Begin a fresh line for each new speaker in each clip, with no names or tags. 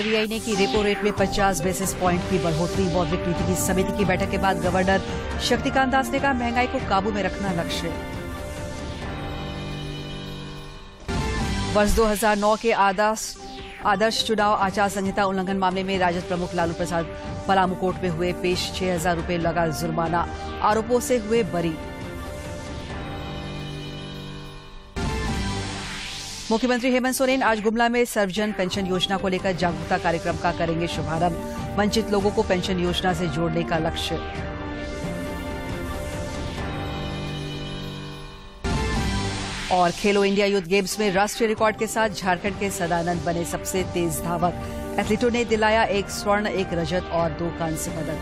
RBI ने की repo rate में 50 बेसिस पॉइंट की बढ़ोतरी। मौद्रिक नीति की समिति की बैठक के बाद गवर्नर शक्तिकांत दास ने कहा महंगाई को काबू में रखना लक्ष्य। वर्ष 2009 के आदर्श चुनाव आचार संहिता उल्लंघन मामले में राजद प्रमुख लालू प्रसाद पलामू कोर्ट में हुए पेश। 6,000 रुपए लगा जुर्माना, आरोपों से हुए बरी। मुख्यमंत्री हेमंत सोरेन आज गुमला में सर्वजन पेंशन योजना को लेकर जागरूकता कार्यक्रम का करेंगे शुभारंभ। वंचित लोगों को पेंशन योजना से जोड़ने का लक्ष्य। और खेलो इंडिया यूथ गेम्स में राष्ट्रीय रिकॉर्ड के साथ झारखंड के सदानंद बने सबसे तेज धावक। एथलीटों ने दिलाया 1 स्वर्ण, 1 रजत और 2 कांस्य पदक।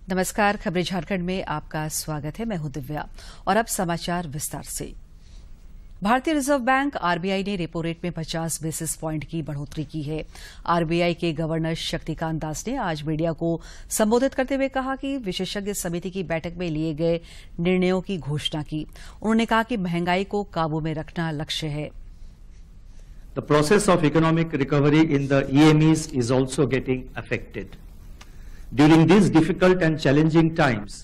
नमस्कार, खबरें झारखंड में आपका स्वागत है। मैं हूं दिव्या और अब समाचार विस्तार से। भारतीय रिजर्व बैंक आरबीआई ने रेपो रेट में 50 बेसिस पॉइंट की बढ़ोतरी की है। आरबीआई के गवर्नर शक्तिकांत दास ने आज मीडिया को संबोधित करते हुए कहा कि विशेषज्ञ समिति की बैठक में लिए गए निर्णयों की घोषणा की। उन्होंने कहा कि महंगाई को काबू में रखना लक्ष्य है।
The process of economic recovery in the EMEs is also getting affected. During these difficult and challenging times,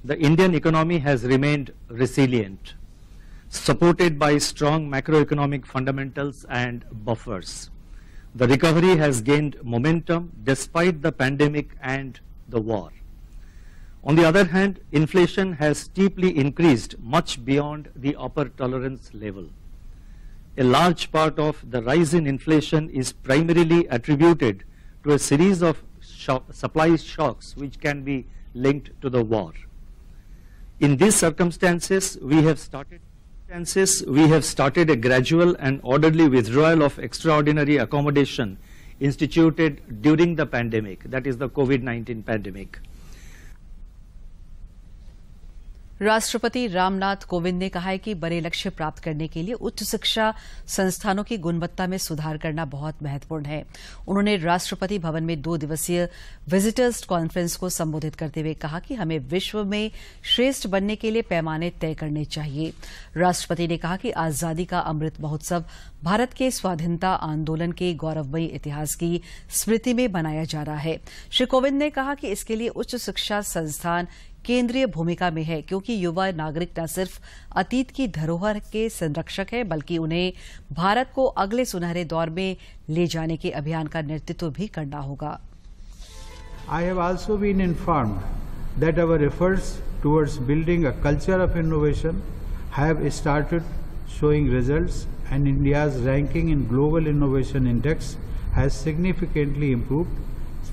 the Indian economy has remained resilient, supported by strong macroeconomic fundamentals and buffers. The recovery has gained momentum despite the pandemic and the war. On the other hand, inflation has steeply increased much beyond the upper tolerance level. A large part of the rise in inflation is primarily attributed to a series of supply shocks which can be linked to the war. In these circumstances, we have started a gradual and orderly withdrawal of extraordinary accommodation instituted during the pandemic, that is the COVID-19 pandemic.
राष्ट्रपति रामनाथ कोविंद ने कहा है कि बड़े लक्ष्य प्राप्त करने के लिए उच्च शिक्षा संस्थानों की गुणवत्ता में सुधार करना बहुत महत्वपूर्ण है। उन्होंने राष्ट्रपति भवन में 2 दिवसीय विजिटर्स कॉन्फ्रेंस को संबोधित करते हुए कहा कि हमें विश्व में श्रेष्ठ बनने के लिए पैमाने तय करने चाहिए। राष्ट्रपति ने कहा कि आजादी का अमृत महोत्सव भारत के स्वाधीनता आंदोलन के गौरवमयी इतिहास की स्मृति में मनाया जा रहा है। श्री कोविंद ने कहा कि इसके लिए उच्च शिक्षा संस्थान केंद्रीय भूमिका में है, क्योंकि युवा नागरिक न सिर्फ अतीत की धरोहर के संरक्षक है, बल्कि उन्हें भारत को अगले सुनहरे दौर में ले जाने के अभियान का नेतृत्व भी करना होगा।
I have also been informed that our efforts towards building a culture of innovation have started showing results, and India's ranking in Global Innovation Index has significantly improved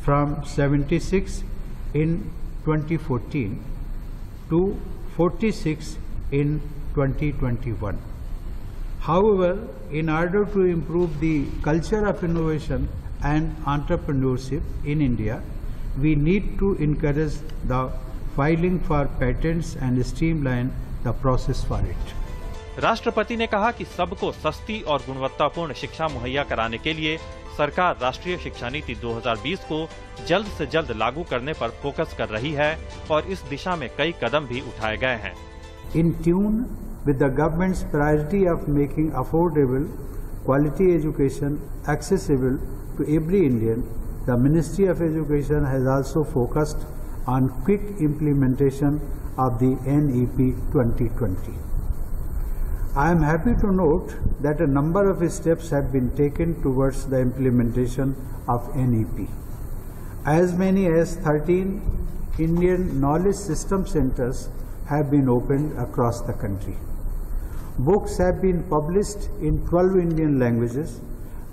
from 76 in 2014 to 46 in 2021. However, in order to improve the culture of innovation and entrepreneurship in India, we need to encourage the filing for patents and streamline the process for it.
राष्ट्रपति ने कहा कि सबको सस्ती और गुणवत्तापूर्ण शिक्षा मुहैया कराने के लिए सरकार राष्ट्रीय शिक्षा नीति 2020 को जल्द से जल्द लागू करने पर फोकस कर रही है और इस दिशा में कई कदम भी उठाए गए हैं।
In tune with the government's priority of making affordable quality education accessible to every Indian, the Ministry of Education has also focused on quick implementation of the NEP 2020. I am happy to note that a number of steps have been taken towards the implementation of NEP. As many as 13 Indian Knowledge System Centers have been opened across the country. Books have been published in 12 Indian languages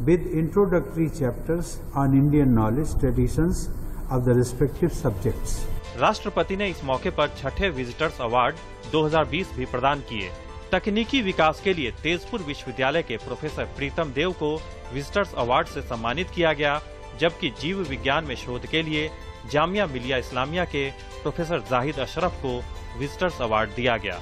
with introductory chapters on Indian knowledge traditions of the respective subjects.
राष्ट्रपति ने इस मौके पर 6ठे visitors award 2020 भी प्रदान किए। तकनीकी विकास के लिए तेजपुर विश्वविद्यालय के प्रोफेसर प्रीतम देव को विजिटर्स अवार्ड से सम्मानित किया गया, जबकि जीव विज्ञान में शोध के लिए जामिया मिलिया इस्लामिया के प्रोफेसर जाहिद अशरफ को विजिटर्स अवार्ड दिया गया।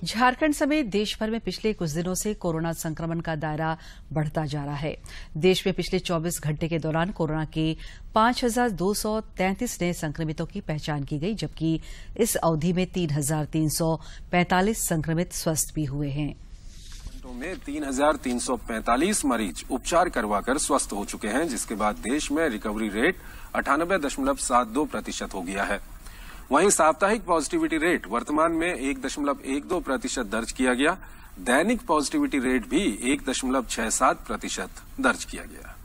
झारखंड समेत देश भर में पिछले कुछ दिनों से कोरोना संक्रमण का दायरा बढ़ता जा रहा है। देश में पिछले 24 घंटे के दौरान कोरोना के 5,233 नए संक्रमितों की पहचान की गई, जबकि इस अवधि में 3,345 संक्रमित स्वस्थ भी हुए हैं।
में 3,345 मरीज उपचार करवाकर स्वस्थ हो चुके हैं, जिसके बाद देश में रिकवरी रेट 98.72% हो गया है। वहीं साप्ताहिक पॉजिटिविटी रेट वर्तमान में 1.12% दर्ज किया गया। दैनिक पॉजिटिविटी रेट भी 1.67% दर्ज किया गया।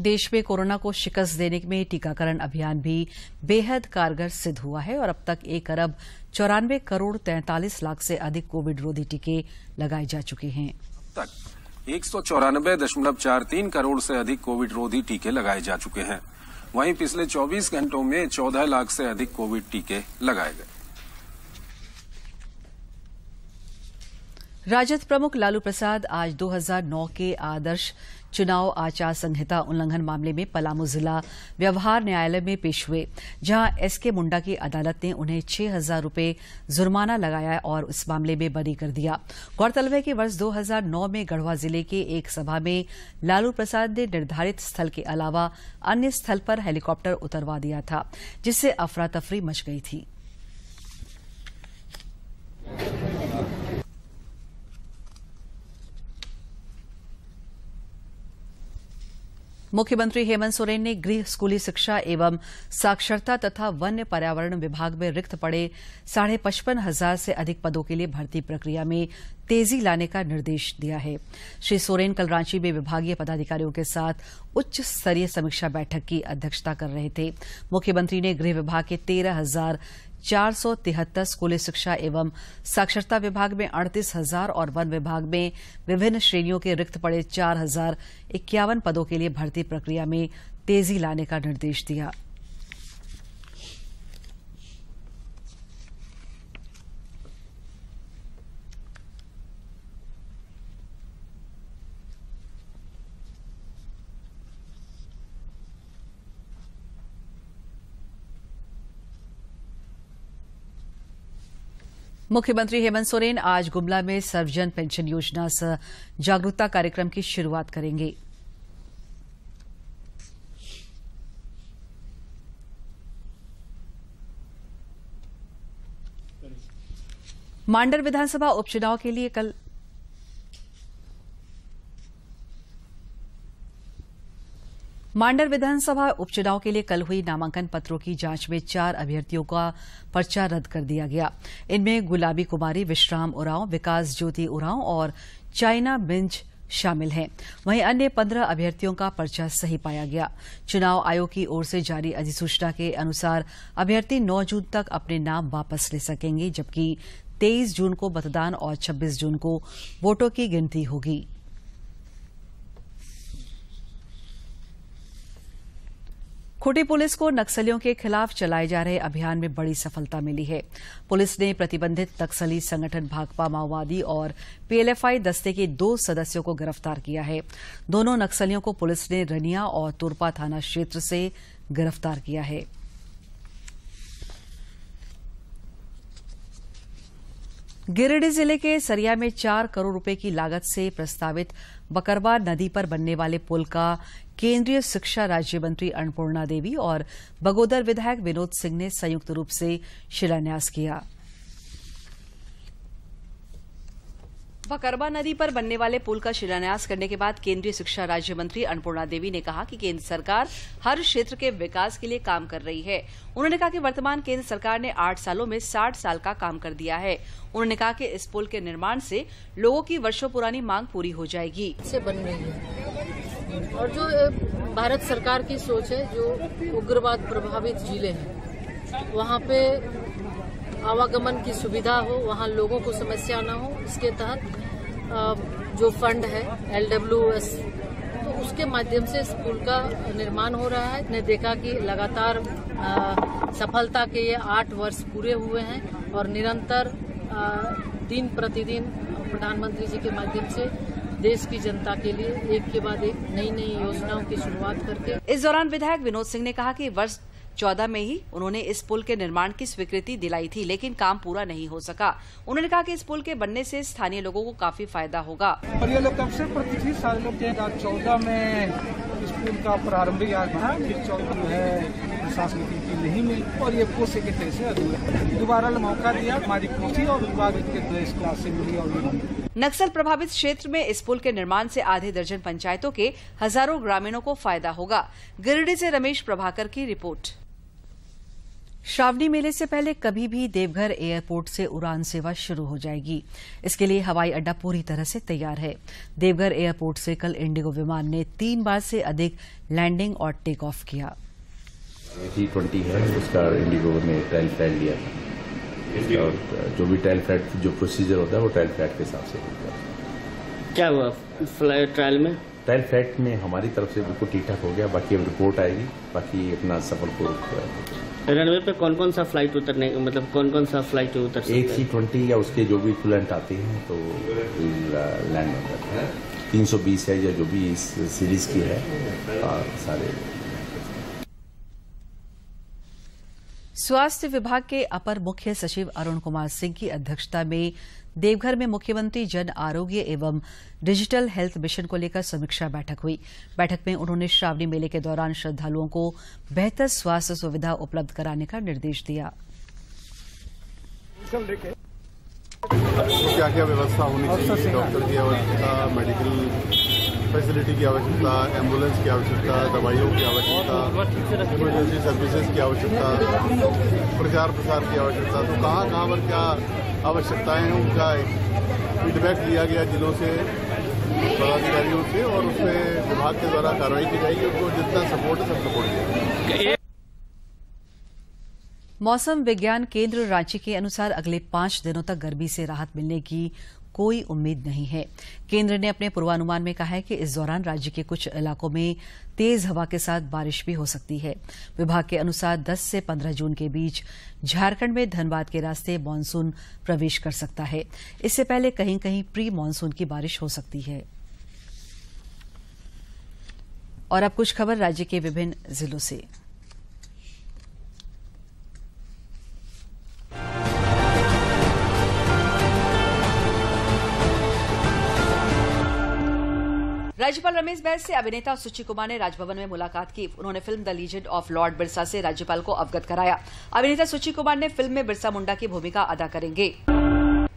देश में कोरोना को शिकस्त देने में टीकाकरण अभियान भी बेहद कारगर सिद्ध हुआ है और अब तक 1,94,43 से अधिक कोविड रोधी टीके लगाए जा चुके हैं।
अब तक 194.43 करोड़ से अधिक कोविड रोधी टीके लगाए जा चुके हैं। वहीं पिछले 24 घंटों में 14 लाख से अधिक कोविड टीके लगाए गए।
राजद प्रमुख लालू प्रसाद आज 2009 के आदर्श चुनाव आचार संहिता उल्लंघन मामले में पलामू जिला व्यवहार न्यायालय में पेश हुए, जहां एसके मुंडा की अदालत ने उन्हें 6,000 रुपये जुर्माना लगाया और इस मामले में बरी कर दिया। गौरतलब है कि वर्ष 2009 में गढ़वा जिले के एक सभा में लालू प्रसाद ने निर्धारित स्थल के अलावा अन्य स्थल पर हेलीकॉप्टर उतरवा दिया था, जिससे अफरा तफरी मच गई थी। मुख्यमंत्री हेमंत सोरेन ने गृह, स्कूली शिक्षा एवं साक्षरता तथा वन्य पर्यावरण विभाग में रिक्त पड़े 55,500 से अधिक पदों के लिए भर्ती प्रक्रिया में तेजी लाने का निर्देश दिया है। श्री सोरेन कल रांची में विभागीय पदाधिकारियों के साथ उच्च स्तरीय समीक्षा बैठक की अध्यक्षता कर रहे थे। मुख्यमंत्री ने गृह विभाग के 13,473, स्कूली शिक्षा एवं साक्षरता विभाग में 38,000 और वन विभाग में विभिन्न श्रेणियों के रिक्त पड़े 4,051 पदों के लिए भर्ती प्रक्रिया में तेजी लाने का निर्देश दिया। मुख्यमंत्री हेमंत सोरेन आज गुमला में सर्वजन पेंशन योजना सह जागरूकता कार्यक्रम की शुरुआत करेंगे। मांडर विधानसभा उपचुनाव के लिए कल मांडर विधानसभा उपचुनाव के लिए कल हुई नामांकन पत्रों की जांच में 4 अभ्यर्थियों का पर्चा रद्द कर दिया गया। इनमें गुलाबी कुमारी, विश्राम उरांव, विकास ज्योति उरांव और चाइना मिंज शामिल हैं। वहीं अन्य 15 अभ्यर्थियों का पर्चा सही पाया गया। चुनाव आयोग की ओर से जारी अधिसूचना के अनुसार अभ्यर्थी 9 जून तक अपने नाम वापस ले सकेंगे, जबकि 23 जून को मतदान और 26 जून को वोटों की गिनती होगी। खूंटी पुलिस को नक्सलियों के खिलाफ चलाए जा रहे अभियान में बड़ी सफलता मिली है। पुलिस ने प्रतिबंधित नक्सली संगठन भाकपा माओवादी और पीएलएफआई दस्ते के 2 सदस्यों को गिरफ्तार किया है। दोनों नक्सलियों को पुलिस ने रनिया और तुरपा थाना क्षेत्र से गिरफ्तार किया है। गिरिडीह जिले के सरिया में 4 करोड़ रुपए की लागत से प्रस्तावित बकरवा नदी पर बनने वाले पुल का केंद्रीय शिक्षा राज्य मंत्री अन्नपूर्णा देवी और बगोदर विधायक विनोद सिंह ने संयुक्त रूप से शिलान्यास किया। बकरवा नदी पर बनने वाले पुल का शिलान्यास करने के बाद केंद्रीय शिक्षा राज्य मंत्री अन्नपूर्णा देवी ने कहा कि केंद्र सरकार हर क्षेत्र के विकास के लिए काम कर रही है। उन्होंने कहा कि वर्तमान केंद्र सरकार ने 8 सालों में 60 साल का काम कर दिया है। उन्होंने कहा कि इस पुल के निर्माण से लोगों की वर्षों पुरानी मांग पूरी हो जाएगी।
से बन रही है और जो भारत सरकार की सोच है, जो उग्रवाद प्रभावित जिले हैं वहाँ पे आवागमन की सुविधा हो, वहाँ लोगों को समस्या न हो, इसके तहत जो फंड है LWS, तो उसके माध्यम से इस पुल का निर्माण हो रहा है। ने देखा कि लगातार सफलता के ये 8 वर्ष पूरे हुए हैं और निरंतर दिन प्रतिदिन प्रधानमंत्री जी के माध्यम से देश की जनता के लिए एक के बाद एक नई नई योजनाओं की शुरुआत करके।
इस दौरान विधायक विनोद सिंह ने कहा कि वर्ष 2014 में ही उन्होंने इस पुल के निर्माण की स्वीकृति दिलाई थी, लेकिन काम पूरा नहीं हो सका। उन्होंने कहा कि इस पुल के बनने से स्थानीय लोगों को काफी फायदा होगा।
और ये लोग कब से प्रतिष्ठित सारे लोग 2014 में इस पुल का प्रारंभिक आज बना, फिर 14 में है प्रशासनिक नीति नहीं मिली और ये पुल से कितने से अधूरा। दोबारा मौका दिया, हमारी कोशिश और विभाग इस क्लास से मिली और
नक्सल प्रभावित क्षेत्र में इस पुल के निर्माण से आधे दर्जन पंचायतों के हजारों ग्रामीणों को फायदा होगा। गिरिडीह से रमेश प्रभाकर की रिपोर्ट। श्रावणी मेले से पहले कभी भी देवघर एयरपोर्ट से उड़ान सेवा शुरू हो जाएगी। इसके लिए हवाई अड्डा पूरी तरह से तैयार है। देवघर एयरपोर्ट से कल इंडिगो विमान ने 3 बार से अधिक लैंडिंग और टेक ऑफ किया।
A320 है, उसका इंडिगो ने ट्रायल फ्लाइट लिया था और जो भी ट्रायल फ्लाइट जो प्रोसीजर होता है वो ट्रायल फ्लाइट के हिसाब से होता है।
क्या हुआ ट्रायल में?
ट्रायल फ्लाइट में हमारी तरफ से बिल्कुल ठीक ठाक हो गया, बाकी अब रिपोर्ट आएगी, बाकी अपना सफल को।
रनवे पे कौन सा फ्लाइट उतरने, मतलब कौन सा फ्लाइट उतर सकता है?
A320 या उसके जो भी इक्विवेलेंट आते हैं तो लैंड होता है। 320 है या जो भी इस सीरीज की है सारे।
स्वास्थ्य विभाग के अपर मुख्य सचिव अरुण कुमार सिंह की अध्यक्षता में देवघर में मुख्यमंत्री जन आरोग्य एवं डिजिटल हेल्थ मिशन को लेकर समीक्षा बैठक हुई। बैठक में उन्होंने श्रावणी मेले के दौरान श्रद्धालुओं को बेहतर स्वास्थ्य सुविधा उपलब्ध कराने का निर्देश दिया।
क्या क्या व्यवस्था होनी चाहिए, डॉक्टर की आवश्यकता, मेडिकल फैसिलिटी की आवश्यकता, एम्बुलेंस की आवश्यकता, दवाइयों की आवश्यकता, इमरजेंसी सर्विसेज की आवश्यकता, प्रचार प्रसार की आवश्यकता। तो कहाँ पर क्या आवश्यकताएं हैं उनका फीडबैक लिया गया जिलों से, पदाधिकारियों से, और उसमें विभाग के द्वारा कार्रवाई की जाएगी। उनको जितना सपोर्ट है सब सपोर्ट किया जाएगा।
मौसम विज्ञान केंद्र रांची के अनुसार अगले 5 दिनों तक गर्मी से राहत मिलने की कोई उम्मीद नहीं है। केंद्र ने अपने पूर्वानुमान में कहा है कि इस दौरान राज्य के कुछ इलाकों में तेज हवा के साथ बारिश भी हो सकती है। विभाग के अनुसार 10 से 15 जून के बीच झारखंड में धनबाद के रास्ते मानसून प्रवेश कर सकता है। इससे पहले कहीं कहीं प्री मानसून की बारिश हो सकती है। और अब कुछ खबर राज्य के विभिन्न जिलों से। राज्यपाल रमेश बैस से अभिनेता सुची कुमार ने राजभवन में मुलाकात की। उन्होंने film the legend of Lord Birsa से राज्यपाल को अवगत कराया। अभिनेता सुची कुमार ने फिल्म में बिरसा मुंडा की भूमिका अदा करेंगे।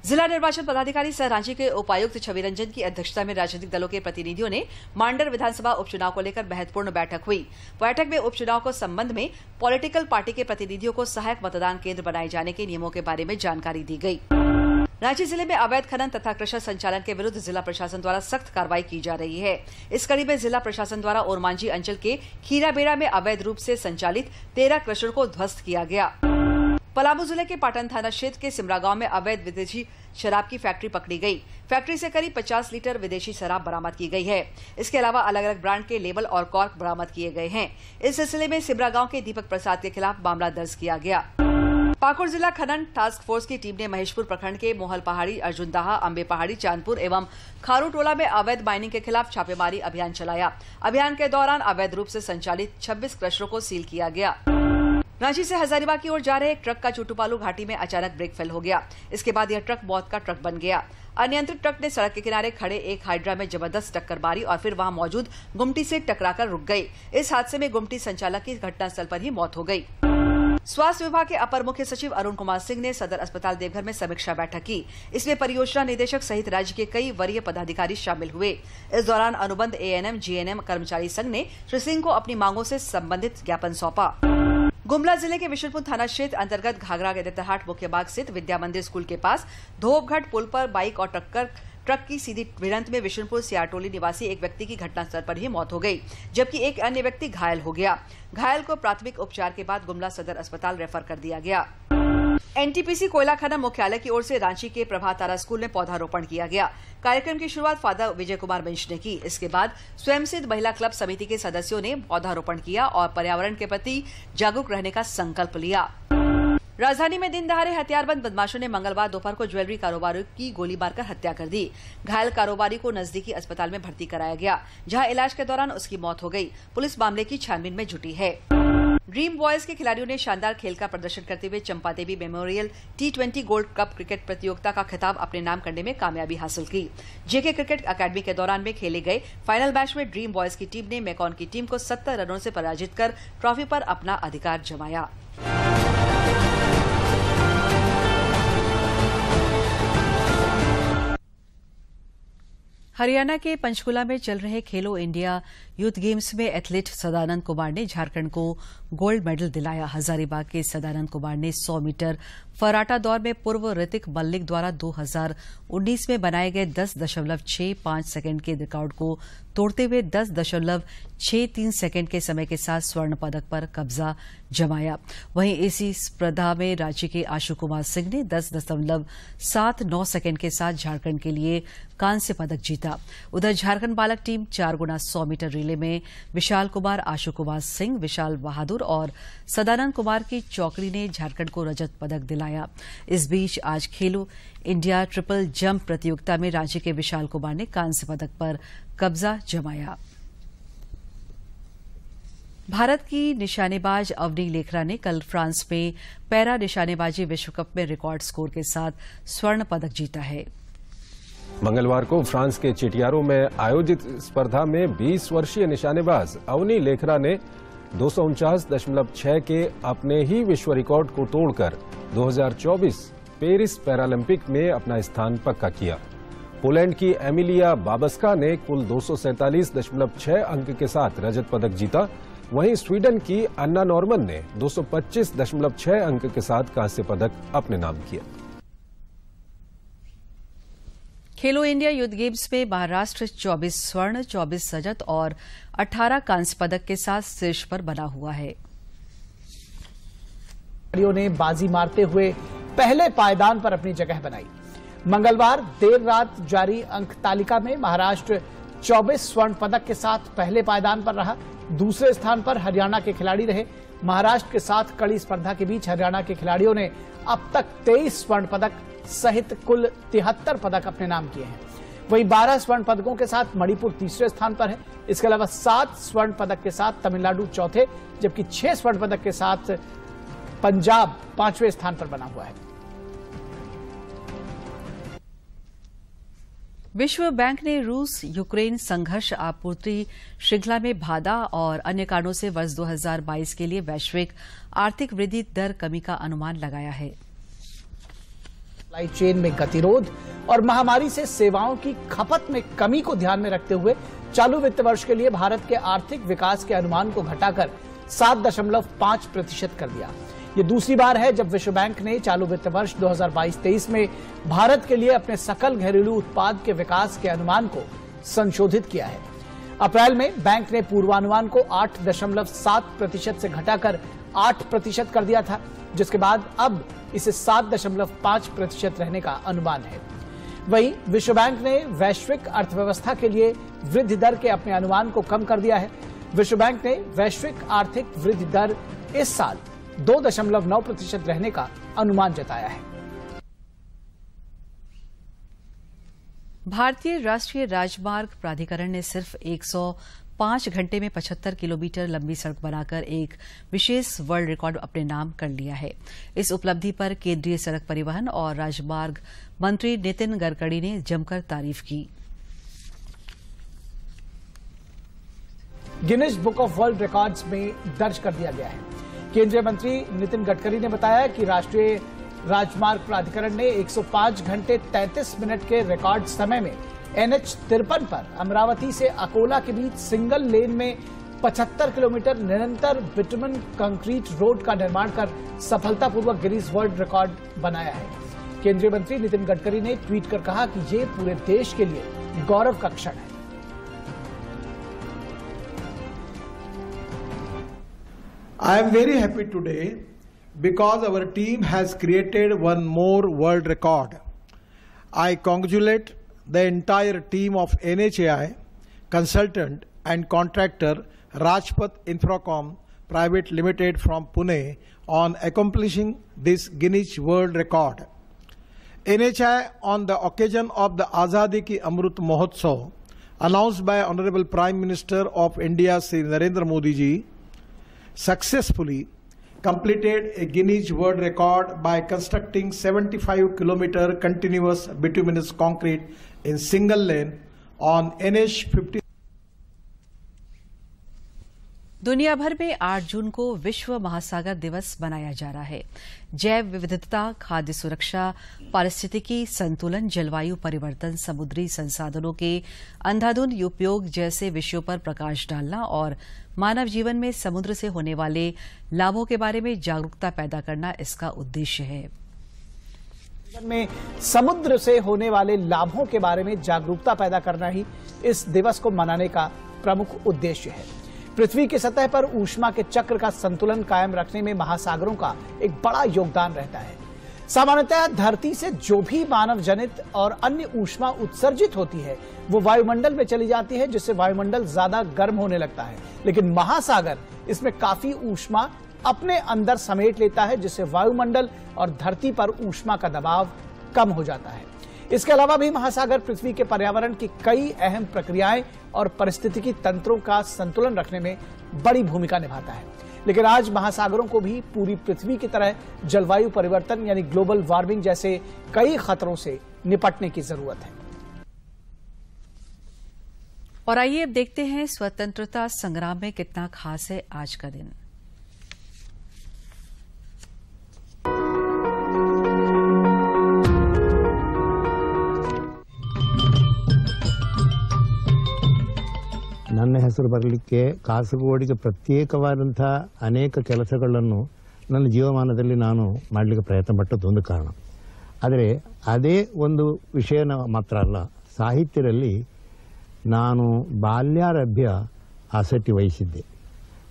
जिला निर्वाचन पदाधिकारी सह रांची के उपायुक्त छवि रंजन की अध्यक्षता में राजनीतिक दलों के प्रतिनिधियों ने मांडर विधानसभा उपचुनाव को लेकर महत्वपूर्ण बैठक हुई। बैठक में उपचुनाव को संबंध में पॉलिटिकल पार्टी के प्रतिनिधियों को सहायक मतदान केंद्र बनाए जाने के नियमों के बारे में जानकारी दी गई। रांची जिले में अवैध खनन तथा क्रशर संचालन के विरुद्ध जिला प्रशासन द्वारा सख्त कार्रवाई की जा रही है। इस कड़ी में जिला प्रशासन द्वारा ओरमांझी अंचल के खीराबेड़ा में अवैध रूप से संचालित 13 क्रशर को ध्वस्त किया गया। पलामू जिले के पाटन थाना क्षेत्र के सिमरा गांव में अवैध विदेशी शराब की फैक्ट्री पकड़ी गई। फैक्ट्री से करीब 50 लीटर विदेशी शराब बरामद की गई है। इसके अलावा अलग अलग ब्रांड के लेबल और कॉर्क बरामद किए गए हैं। इस सिलसिले में सिमरा गांव के दीपक प्रसाद के खिलाफ मामला दर्ज किया गया। पाकुड़ जिला खनन टास्क फोर्स की टीम ने महेशपुर प्रखंड के मोहल पहाड़ी, अर्जुनदाहा, अंबे पहाड़ी, चांदपुर एवं खारू टोला में अवैध माइनिंग के खिलाफ छापेमारी अभियान चलाया। अभियान के दौरान अवैध रूप से संचालित 26 क्रशरों को सील किया गया। रांची से हजारीबाग की ओर जा रहे एक ट्रक का चुटुपालू घाटी में अचानक ब्रेक फेल हो गया। इसके बाद यह ट्रक मौत का ट्रक बन गया। अनियंत्रित ट्रक ने सड़क के किनारे खड़े एक हाइड्रा में जबरदस्त टक्कर मारी और फिर वहां मौजूद गुमटी से टकराकर रुक गई। इस हादसे में गुमटी संचालक की घटनास्थल पर ही मौत हो गई। स्वास्थ्य विभाग के अपर मुख्य सचिव अरुण कुमार सिंह ने सदर अस्पताल देवघर में समीक्षा बैठक की। इसमें परियोजना निदेशक सहित राज्य के कई वरीय पदाधिकारी शामिल हुए। इस दौरान अनुबंध एएनएम, जीएनएम कर्मचारी संघ ने श्री सिंह को अपनी मांगों से संबंधित ज्ञापन सौंपा। गुमला जिले के विशुनपुर थाना क्षेत्र अंतर्गत घाघरा के दत्तहाट मुख्य बाग स्थित विद्या मंदिर स्कूल के पास धोबघाट पुल पर बाइक और ट्रक की सीधी भिड़ंत में विशुनपुर सियाटोली निवासी एक व्यक्ति की घटनास्थल पर ही मौत हो गई, जबकि एक अन्य व्यक्ति घायल हो गया। घायल को प्राथमिक उपचार के बाद गुमला सदर अस्पताल रेफर कर दिया गया। एनटीपीसी कोयला खनन मुख्यालय की ओर से रांची के प्रभात तारा स्कूल में पौधारोपण किया गया। कार्यक्रम की शुरुआत फादर विजय कुमार मिंज ने की। इसके बाद स्वयं सिद्ध महिला क्लब समिति के सदस्यों ने पौधारोपण किया और पर्यावरण के प्रति जागरूक रहने का संकल्प लिया। राजधानी में दिन दहाड़े हथियारबंद बदमाशों ने मंगलवार दोपहर को ज्वेलरी कारोबारी की गोली मारकर हत्या कर दी। घायल कारोबारी को नजदीकी अस्पताल में भर्ती कराया गया, जहां इलाज के दौरान उसकी मौत हो गई। पुलिस मामले की छानबीन में जुटी है। ड्रीम बॉयज के खिलाड़ियों ने शानदार खेल का प्रदर्शन करते हुए Champa Devi memorial T20 gold cup cricket प्रतियोगिता का खिताब अपने नाम करने में कामयाबी हासिल की। जेके क्रिकेट अकादमी के दौरान में खेले गए फाइनल मैच में ड्रीम बॉयज की टीम ने मैकॉन की टीम को 70 रनों से पराजित कर ट्रॉफी पर अपना अधिकार जमाया। हरियाणा के पंचकुला में चल रहे खेलो इंडिया यूथ गेम्स में एथलीट सदानंद कुमार ने झारखंड को गोल्ड मेडल दिलाया। हजारीबाग के सदानंद कुमार ने 100 मीटर फराटा दौर में पूर्व ऋतिक मल्लिक द्वारा 2019 में बनाए गए 10.65 सेकंड के रिकॉर्ड को तोड़ते हुए 10.63 सेकंड के समय के साथ स्वर्ण पदक पर कब्जा जमाया। वहीं इसी स्पर्धा में राज्य के आशु कुमार सिंह ने 10.79 सेकंड के साथ झारखंड के लिए कांस्य पदक जीता। उधर झारखंड बालक टीम 4 गुना 100 मीटर रिले में विशाल कुमार, आशु कुमार सिंह, विशाल बहादुर और सदानंद कुमार की चौकड़ी ने झारखंड को रजत पदक दिलाया। इस बीच आज खेलो इंडिया ट्रिपल जंप प्रतियोगिता में राज्य के विशाल कुमार ने कांस्य पदक पर कब्जा जमाया। भारत की निशानेबाज अवनी लेखरा ने कल फ्रांस में पैरा निशानेबाजी विश्व कप में रिकॉर्ड स्कोर के साथ स्वर्ण पदक जीता है।
मंगलवार को फ्रांस के चिटियारो में आयोजित स्पर्धा में 20 वर्षीय निशानेबाज अवनी लेखरा ने 249.6 के अपने ही विश्व रिकॉर्ड को तोड़कर 2024 पेरिस पैरालंपिक में अपना स्थान पक्का किया। पोलैंड की एमिलिया बाबस्का ने कुल 247.6 अंक के साथ रजत पदक जीता। वहीं स्वीडन की अन्ना नॉर्मन ने 225.6 अंक के साथ कांस्य पदक अपने नाम किया।
खेलो इंडिया यूथ गेम्स में महाराष्ट्र 24 स्वर्ण, 24 रजत और 18 कांस्य पदक के साथ शीर्ष पर बना हुआ है।
खिलाड़ियों ने बाजी मारते हुए पहले पायदान पर अपनी जगह बनाई। मंगलवार देर रात जारी अंक तालिका में महाराष्ट्र 24 स्वर्ण पदक के साथ पहले पायदान पर रहा। दूसरे स्थान पर हरियाणा के खिलाड़ी रहे। महाराष्ट्र के साथ कड़ी स्पर्धा के बीच हरियाणा के खिलाड़ियों ने अब तक 23 स्वर्ण पदक सहित कुल 73 पदक अपने नाम किए हैं। वहीं 12 स्वर्ण पदकों के साथ मणिपुर तीसरे स्थान पर है। इसके अलावा 7 स्वर्ण पदक के साथ तमिलनाडु चौथे, जबकि 6 स्वर्ण पदक के साथ पंजाब 5वें स्थान पर बना हुआ है।
विश्व बैंक ने रूस यूक्रेन संघर्ष आपूर्ति श्रृंखला में बाधा और अन्य कारणों से वर्ष 2022 के लिए वैश्विक आर्थिक वृद्धि दर कमी का अनुमान लगाया है।
सप्लाई चेन में गतिरोध और महामारी से सेवाओं की खपत में कमी को ध्यान में रखते हुए चालू वित्त वर्ष के लिए भारत के आर्थिक विकास के अनुमान को घटाकर 7.5% कर दिया। ये दूसरी बार है जब विश्व बैंक ने चालू वित्त वर्ष 2022-23 में भारत के लिए अपने सकल घरेलू उत्पाद के विकास के अनुमान को संशोधित किया है। अप्रैल में बैंक ने पूर्वानुमान को 8.7% से घटाकर 8% कर दिया था, जिसके बाद अब इसे 7.5% रहने का अनुमान है। वहीं विश्व बैंक ने वैश्विक अर्थव्यवस्था के लिए वृद्धि दर के अपने अनुमान को कम कर दिया है। विश्व बैंक ने वैश्विक आर्थिक वृद्धि दर इस साल 2.9% रहने का अनुमान जताया है।
भारतीय राष्ट्रीय राजमार्ग प्राधिकरण ने सिर्फ 105 घंटे में 75 किलोमीटर लंबी सड़क बनाकर एक विशेष वर्ल्ड रिकॉर्ड अपने नाम कर लिया है। इस उपलब्धि पर केंद्रीय सड़क परिवहन और राजमार्ग मंत्री नितिन गडकरी ने जमकर तारीफ की।
Guinness book of world records में दर्ज कर दिया गया है। केंद्रीय मंत्री नितिन गडकरी ने बताया कि राष्ट्रीय राजमार्ग प्राधिकरण ने 105 घंटे 33 मिनट के रिकॉर्ड समय में NH 53 पर अमरावती से अकोला के बीच सिंगल लेन में 75 किलोमीटर निरंतर बिटुमन कंक्रीट रोड का निर्माण कर सफलतापूर्वक गिनीज वर्ल्ड रिकॉर्ड बनाया है। केंद्रीय मंत्री नितिन गडकरी ने ट्वीट कर कहा कि ये पूरे देश के लिए गौरव का क्षण है।
I am very happy today because our team has created one more world record. I congratulate the entire team of NHAI, consultant and contractor Rajpath Infracom Private Limited from Pune on accomplishing this Guinness World Record. NHAI on the occasion of the Azadi Ki Amrut Mahotsav announced by Honorable Prime Minister of India Shri Narendra Modi ji successfully completed a Guinness World Record by constructing 75-kilometer continuous bituminous concrete in single lane on NH 50.
दुनिया भर में 8 जून को विश्व महासागर दिवस मनाया जा रहा है। जैव विविधता, खाद्य सुरक्षा, पारिस्थितिकी संतुलन, जलवायु परिवर्तन, समुद्री संसाधनों के अंधाधुंध उपयोग जैसे विषयों पर प्रकाश डालना और मानव जीवन में समुद्र से होने वाले लाभों के बारे में जागरूकता पैदा करना इसका उद्देश्य है।
में समुद्र से होने वाले लाभों के बारे में जागरूकता पैदा करना ही इस दिवस को मनाने का प्रमुख उद्देश्य है। पृथ्वी की सतह पर ऊष्मा के चक्र का संतुलन कायम रखने में महासागरों का एक बड़ा योगदान रहता है। सामान्यतः धरती से जो भी मानव जनित और अन्य ऊष्मा उत्सर्जित होती है वो वायुमंडल में चली जाती है, जिससे वायुमंडल ज्यादा गर्म होने लगता है। लेकिन महासागर इसमें काफी ऊष्मा अपने अंदर समेट लेता है, जिससे वायुमंडल और धरती पर ऊष्मा का दबाव कम हो जाता है। इसके अलावा भी महासागर पृथ्वी के पर्यावरण की कई अहम प्रक्रियाएं और पारिस्थितिकी तंत्रों का संतुलन रखने में बड़ी भूमिका निभाता है। लेकिन आज महासागरों को भी पूरी पृथ्वी की तरह जलवायु परिवर्तन यानी ग्लोबल वार्मिंग जैसे कई खतरों से निपटने की जरूरत है।
और आइए अब देखते हैं स्वतंत्रता संग्राम में कितना खास है आज का दिन।
ನನ್ನ ಹೆಸರು ಬರಲಿಕ್ಕೆ ಕಾಸರಗೋಡಿಗೆ ಪ್ರತ್ಯೇಕವಾದಂಥ ಅನೇಕ ಕೆಲಸಗಳನ್ನು ನನ್ನ ಜೀವಮಾನದಲ್ಲಿ ನಾನು ಮಾಡಲಿಕ್ಕೆ ಪ್ರಯತ್ನ ಪಟ್ಟದ್ದು ಕಾರಣ. ಆದರೆ ಅದೇ ಒಂದು ವಿಷಯ ಮಾತ್ರ ಅಲ್ಲ, ಸಾಹಿತ್ಯದಲ್ಲಿ ನಾನು ಬಾಲ್ಯಾರಭ್ಯ ಆಸಕ್ತಿ ವಹಿಸಿದ್ದೆ.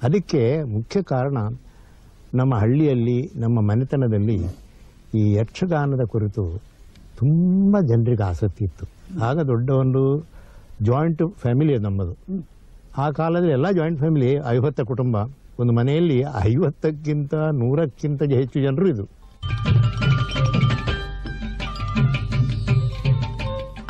ಅದಕ್ಕೆ ಮುಖ್ಯ ಕಾರಣ ನಮ್ಮ ಹಳ್ಳಿಯಲ್ಲಿ ನಮ್ಮ ಮನೆತನದಲ್ಲಿ ಈ ಯಕ್ಷಗಾನದ ಕುರಿತು ತುಂಬ ಜನರಿಗೆ ಆಸಕ್ತಿ ಇತ್ತು. ಆಗ ದೊಡ್ಡ ಒಂದು ಜಾಯಿಂಟ್ ಫ್ಯಾಮಿಲಿ ನಮ್ಮದು. ಆ ಕಾಲದಲ್ಲಿ ಎಲ್ಲ ಜಾಯಿಂಟ್ ಫ್ಯಾಮಿಲಿ 50 ಕುಟುಂಬ, ಒಂದು ಮನೆಯಲ್ಲಿ 50ಕ್ಕಿಂತ 100ಕ್ಕಿಂತ ಹೆಚ್ಚು ಜನರು ಇದ್ರು.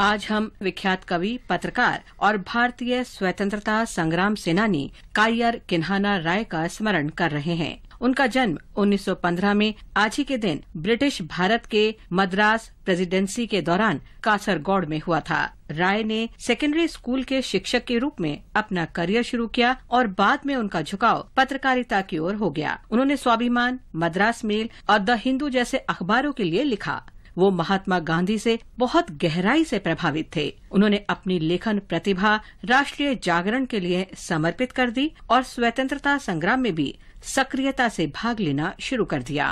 आज हम विख्यात कवि, पत्रकार और भारतीय स्वतंत्रता संग्राम सेनानी कायर किन्हाना राय का स्मरण कर रहे हैं। उनका जन्म 1915 में आज ही के दिन ब्रिटिश भारत के मद्रास प्रेसिडेंसी के दौरान कासरगौड़ में हुआ था। राय ने सेकेंडरी स्कूल के शिक्षक के रूप में अपना करियर शुरू किया और बाद में उनका झुकाव पत्रकारिता की ओर हो गया। उन्होंने स्वाभिमान, मद्रास मेल और द हिंदू जैसे अखबारों के लिए लिखा। वो महात्मा गांधी से बहुत गहराई से प्रभावित थे। उन्होंने अपनी लेखन प्रतिभा राष्ट्रीय जागरण के लिए समर्पित कर दी और स्वतंत्रता संग्राम में भी सक्रियता से भाग लेना शुरू कर दिया।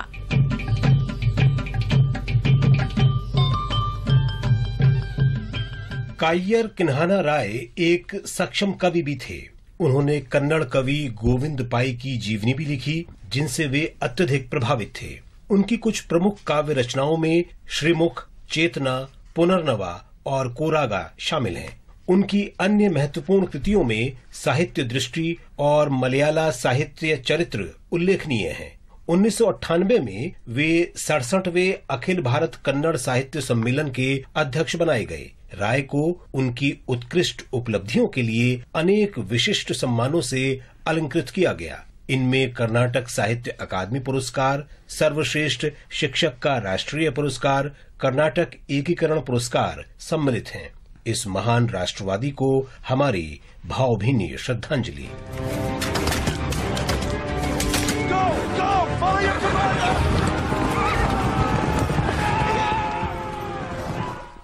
कायर किन्हाना राय एक सक्षम कवि भी थे। उन्होंने कन्नड़ कवि गोविंद पाई की जीवनी भी लिखी, जिनसे वे अत्यधिक प्रभावित थे। उनकी कुछ प्रमुख काव्य रचनाओं में श्रीमुख, चेतना, पुनर्नवा और कोरागा शामिल हैं। उनकी अन्य महत्वपूर्ण कृतियों में साहित्य दृष्टि और मलयाला साहित्य चरित्र उल्लेखनीय हैं। 1998 में वे 67वें अखिल भारत कन्नड़ साहित्य सम्मेलन के अध्यक्ष बनाए गए। राय को उनकी उत्कृष्ट उपलब्धियों के लिए अनेक विशिष्ट सम्मानों से अलंकृत किया गया। इनमें कर्नाटक साहित्य अकादमी पुरस्कार, सर्वश्रेष्ठ शिक्षक का राष्ट्रीय पुरस्कार, कर्नाटक एकीकरण पुरस्कार सम्मिलित हैं। इस महान राष्ट्रवादी को हमारी भावभीनी श्रद्धांजलि।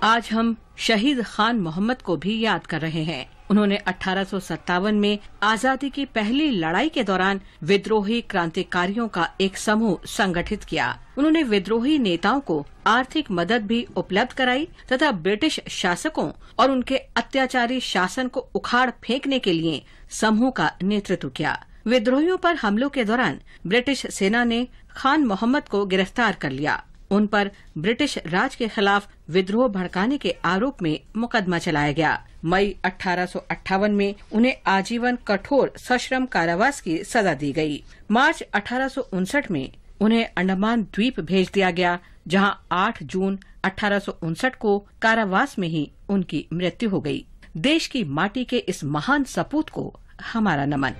आज हम शहीद खान मोहम्मद को भी याद कर रहे हैं। उन्होंने 1857 में आजादी की पहली लड़ाई के दौरान विद्रोही क्रांतिकारियों का एक समूह संगठित किया। उन्होंने विद्रोही नेताओं को आर्थिक मदद भी उपलब्ध कराई तथा ब्रिटिश शासकों और उनके अत्याचारी शासन को उखाड़ फेंकने के लिए समूह का नेतृत्व किया। विद्रोहियों पर हमलों के दौरान ब्रिटिश सेना ने खान मोहम्मद को गिरफ्तार कर लिया। उन पर ब्रिटिश राज के खिलाफ विद्रोह भड़काने के आरोप में मुकदमा चलाया गया। मई 1858 में उन्हें आजीवन कठोर सश्रम कारावास की सजा दी गई। मार्च 1859 में उन्हें अंडमान द्वीप भेज दिया गया, जहां 8 जून 1859 को कारावास में ही उनकी मृत्यु हो गई। देश की माटी के इस महान सपूत को हमारा नमन।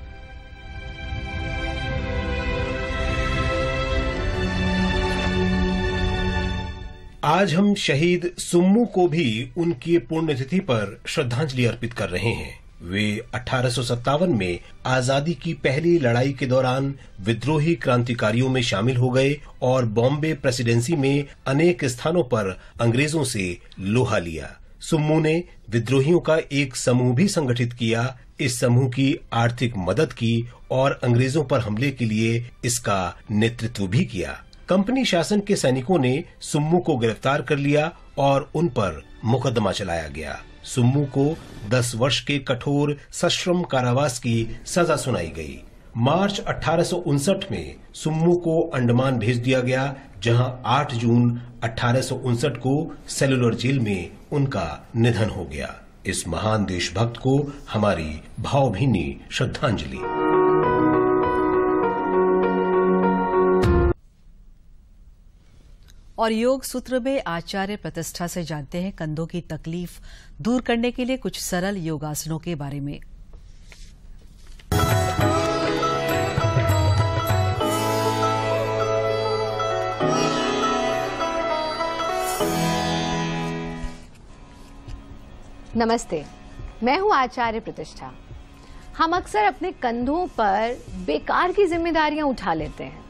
आज हम शहीद सुम्मू को भी उनकी पुण्यतिथि पर श्रद्धांजलि अर्पित कर रहे हैं। वे 1857 में आजादी की पहली लड़ाई के दौरान विद्रोही क्रांतिकारियों में शामिल हो गए और बॉम्बे प्रेसिडेंसी में अनेक स्थानों पर अंग्रेजों से लोहा लिया। सुम्मू ने विद्रोहियों का एक समूह भी संगठित किया, इस समूह की आर्थिक मदद की और अंग्रेजों पर हमले के लिए इसका नेतृत्व भी किया। कंपनी शासन के सैनिकों ने सुम्मू को गिरफ्तार कर लिया और उन पर मुकदमा चलाया गया। सुम्मू को 10 वर्ष के कठोर सश्रम कारावास की सजा सुनाई गई। मार्च 1859 में सुम्मू को अंडमान भेज दिया गया, जहां 8 जून 1859 को सेलुलर जेल में उनका निधन हो गया। इस महान देशभक्त को हमारी भावभीनी श्रद्धांजलि।
और योग सूत्र में आचार्य प्रतिष्ठा से जानते हैं कंधों की तकलीफ दूर करने के लिए कुछ सरल योगासनों के बारे में।
नमस्ते, मैं हूं आचार्य प्रतिष्ठा। हम अक्सर अपने कंधों पर बेकार की जिम्मेदारियां उठा लेते हैं।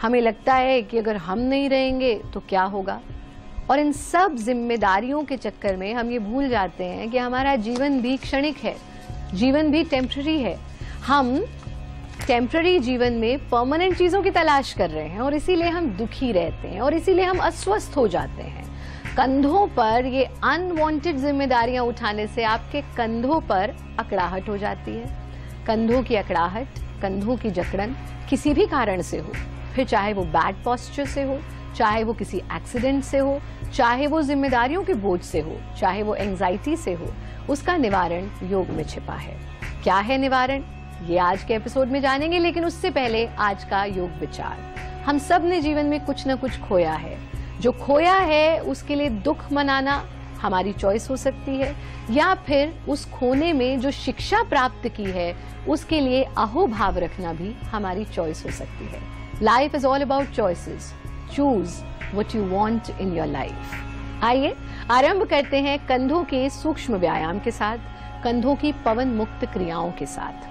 हमें लगता है कि अगर हम नहीं रहेंगे तो क्या होगा, और इन सब जिम्मेदारियों के चक्कर में हम ये भूल जाते हैं कि हमारा जीवन भी क्षणिक है, जीवन भी टेम्पररी है। हम टेम्पररी जीवन में परमानेंट चीजों की तलाश कर रहे हैं और इसीलिए हम दुखी रहते हैं और इसीलिए हम अस्वस्थ हो जाते हैं। कंधों पर ये अनवांटेड जिम्मेदारियां उठाने से आपके कंधों पर अकड़ाहट हो जाती है। कंधों की अकड़ाहट, कंधों की जकड़न किसी भी कारण से हो, फिर चाहे वो बैड पोस्चर से हो, चाहे वो किसी एक्सीडेंट से हो, चाहे वो जिम्मेदारियों के बोझ से हो, चाहे वो एंजाइटी से हो, उसका निवारण योग में छिपा है। क्या है निवारण, ये आज के एपिसोड में जानेंगे, लेकिन उससे पहले आज का योग विचार। हम सब ने जीवन में कुछ न कुछ खोया है। जो खोया है उसके लिए दुख मनाना हमारी चॉइस हो सकती है, या फिर उस खोने में जो शिक्षा प्राप्त की है उसके लिए अहोभाव रखना भी हमारी चॉइस हो सकती है। Life is all about choices. Choose what you want in your life. आइए आरंभ करते हैं कंधों के सूक्ष्म व्यायाम के साथ, कंधों की पवन मुक्त क्रियाओं के साथ।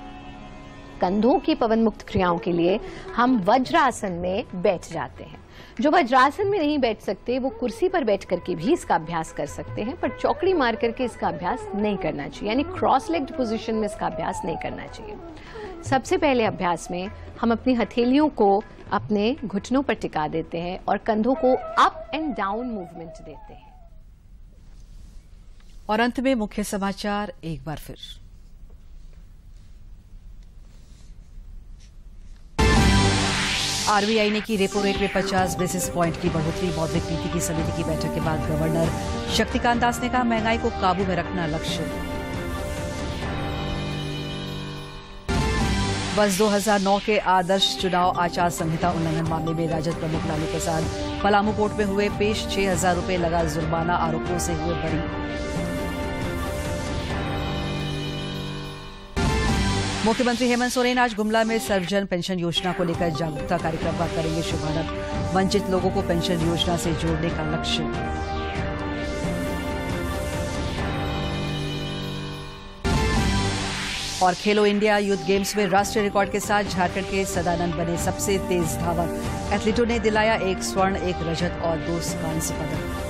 कंधों की पवन मुक्त क्रियाओं के लिए हम वज्रासन में बैठ जाते हैं। जो वज्रासन में नहीं बैठ सकते वो कुर्सी पर बैठ करके भी इसका अभ्यास कर सकते हैं, पर चौकड़ी मार करके इसका अभ्यास नहीं करना चाहिए, यानी क्रॉस लेग्ड पोजीशन में इसका अभ्यास नहीं करना चाहिए। सबसे पहले अभ्यास में हम अपनी हथेलियों को अपने घुटनों पर टिका देते हैं और कंधों को अप एंड डाउन मूवमेंट देते हैं।
और अंत में मुख्य समाचार एक बार फिर। आरबीआई ने की रेपो रेट में 50 बेसिस पॉइंट की बढ़ोतरी। मौद्रिक नीति की समिति की बैठक के बाद गवर्नर शक्तिकांत दास ने कहा महंगाई को काबू में रखना लक्ष्य। वर्ष 2009 के आदर्श चुनाव आचार संहिता उल्लंघन मामले में राजद प्रमुख लालू प्रसाद पलामू कोर्ट में हुए पेश। 6,000 रुपए लगा जुर्माना, आरोपों से हुए बरी। मुख्यमंत्री हेमंत सोरेन आज गुमला में सर्वजन पेंशन योजना को लेकर जागरूकता कार्यक्रम का करेंगे शुभारंभ। वंचित लोगों को पेंशन योजना से जोड़ने का लक्ष्य। और खेलो इंडिया यूथ गेम्स में राष्ट्रीय रिकॉर्ड के साथ झारखंड के सदानंद बने सबसे तेज धावक। एथलीटों ने दिलाया 1 स्वर्ण, 1 रजत और 2 कांस्य पदक।